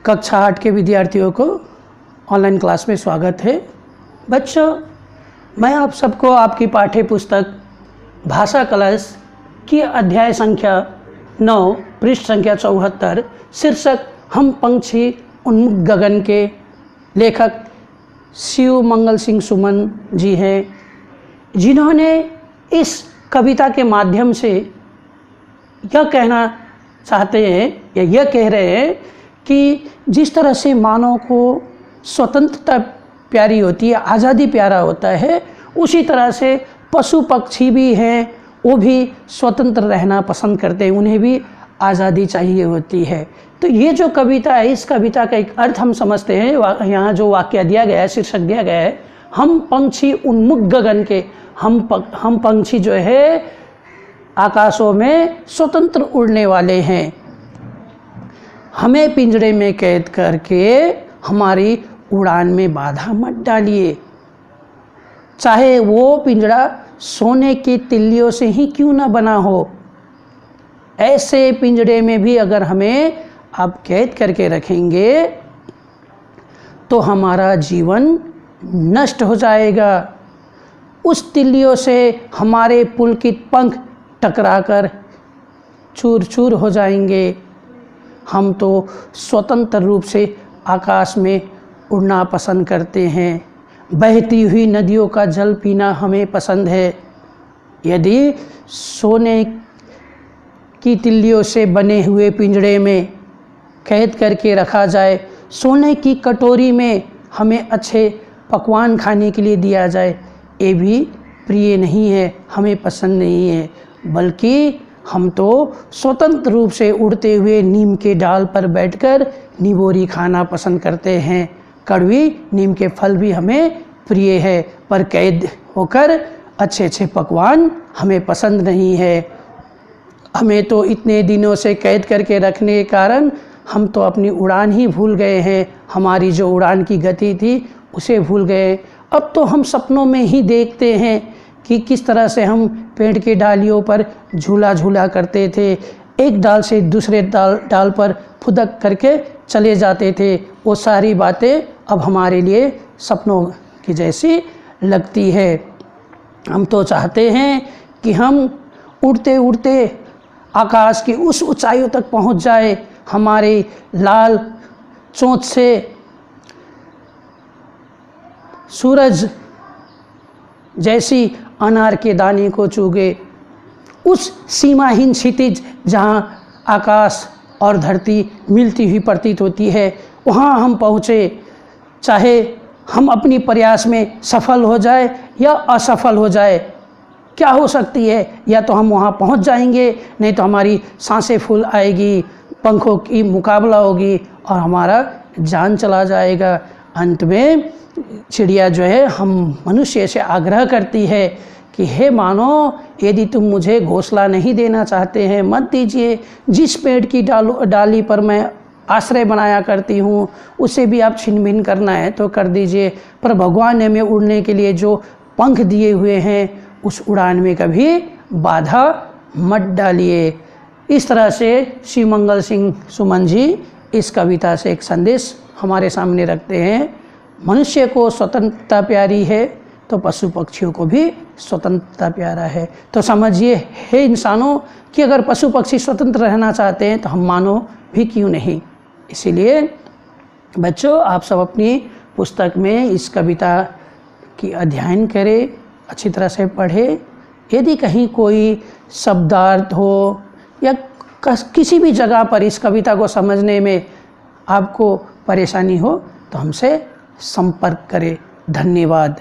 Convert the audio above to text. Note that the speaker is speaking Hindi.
कक्षा 8 के विद्यार्थियों को ऑनलाइन क्लास में स्वागत है। बच्चों, मैं आप सबको आपकी पाठ्य पुस्तक भाषा कलश की अध्याय संख्या 9 पृष्ठ संख्या 74 शीर्षक हम पंछी उन्मुख गगन के लेखक शिव मंगल सिंह सुमन जी हैं, जिन्होंने इस कविता के माध्यम से यह कहना चाहते हैं या यह कह रहे हैं कि जिस तरह से मानव को स्वतंत्रता प्यारी होती है, आज़ादी प्यारा होता है, उसी तरह से पशु पक्षी भी हैं, वो भी स्वतंत्र रहना पसंद करते हैं, उन्हें भी आज़ादी चाहिए होती है। तो ये जो कविता है, इस कविता का एक अर्थ हम समझते हैं। यहाँ जो वाक्य दिया गया है, शीर्षक दिया गया है, हम पंछी उन्मुख गगन के। हम पंछी जो है आकाशों में स्वतंत्र उड़ने वाले हैं। हमें पिंजरे में कैद करके हमारी उड़ान में बाधा मत डालिए, चाहे वो पिंजरा सोने की तिल्लियों से ही क्यों ना बना हो। ऐसे पिंजरे में भी अगर हमें आप कैद करके रखेंगे तो हमारा जीवन नष्ट हो जाएगा। उस तिल्लियों से हमारे पुलकित पंख टकराकर चूर चूर हो जाएंगे। हम तो स्वतंत्र रूप से आकाश में उड़ना पसंद करते हैं। बहती हुई नदियों का जल पीना हमें पसंद है। यदि सोने की तिल्लियों से बने हुए पिंजरे में कैद करके रखा जाए, सोने की कटोरी में हमें अच्छे पकवान खाने के लिए दिया जाए, ये भी प्रिय नहीं है, हमें पसंद नहीं है। बल्कि हम तो स्वतंत्र रूप से उड़ते हुए नीम के डाल पर बैठकर निबोरी खाना पसंद करते हैं। कड़वी नीम के फल भी हमें प्रिय है, पर कैद होकर अच्छे अच्छे पकवान हमें पसंद नहीं है। हमें तो इतने दिनों से कैद करके रखने के कारण हम तो अपनी उड़ान ही भूल गए हैं। हमारी जो उड़ान की गति थी उसे भूल गए। अब तो हम सपनों में ही देखते हैं कि किस तरह से हम पेड़ की डालियों पर झूला झूला करते थे, एक डाल से दूसरे डाल पर फुदक करके चले जाते थे। वो सारी बातें अब हमारे लिए सपनों की जैसी लगती है। हम तो चाहते हैं कि हम उड़ते उड़ते आकाश की उस ऊंचाइयों तक पहुंच जाए, हमारे लाल चोंच से सूरज जैसी अनार के दाने को चूगे। उस सीमाहीन क्षितिज जहाँ आकाश और धरती मिलती हुई प्रतीत होती है, वहाँ हम पहुँचे। चाहे हम अपनी प्रयास में सफल हो जाए या असफल हो जाए, क्या हो सकती है, या तो हम वहाँ पहुँच जाएंगे, नहीं तो हमारी सांसें फूल आएगी, पंखों की मुकाबला होगी और हमारा जान चला जाएगा। अंत में चिड़िया जो है हम मनुष्य से आग्रह करती है कि हे मानो, यदि तुम मुझे घोंसला नहीं देना चाहते हैं मत दीजिए। जिस पेड़ की डाली पर मैं आश्रय बनाया करती हूँ उसे भी आप छिन भिन करना है तो कर दीजिए, पर भगवान ने हमें उड़ने के लिए जो पंख दिए हुए हैं उस उड़ान में कभी बाधा मत डालिए। इस तरह से शिव मंगल सिंह सुमन जी इस कविता से एक संदेश हमारे सामने रखते हैं। मनुष्य को स्वतंत्रता प्यारी है तो पशु पक्षियों को भी स्वतंत्रता प्यारा है। तो समझिए हे इंसानों कि अगर पशु पक्षी स्वतंत्र रहना चाहते हैं तो हम मानव भी क्यों नहीं। इसीलिए बच्चों, आप सब अपनी पुस्तक में इस कविता की अध्ययन करें, अच्छी तरह से पढ़ें। यदि कहीं कोई शब्दार्थ हो या किसी भी जगह पर इस कविता को समझने में आपको परेशानी हो तो हमसे संपर्क करें। धन्यवाद।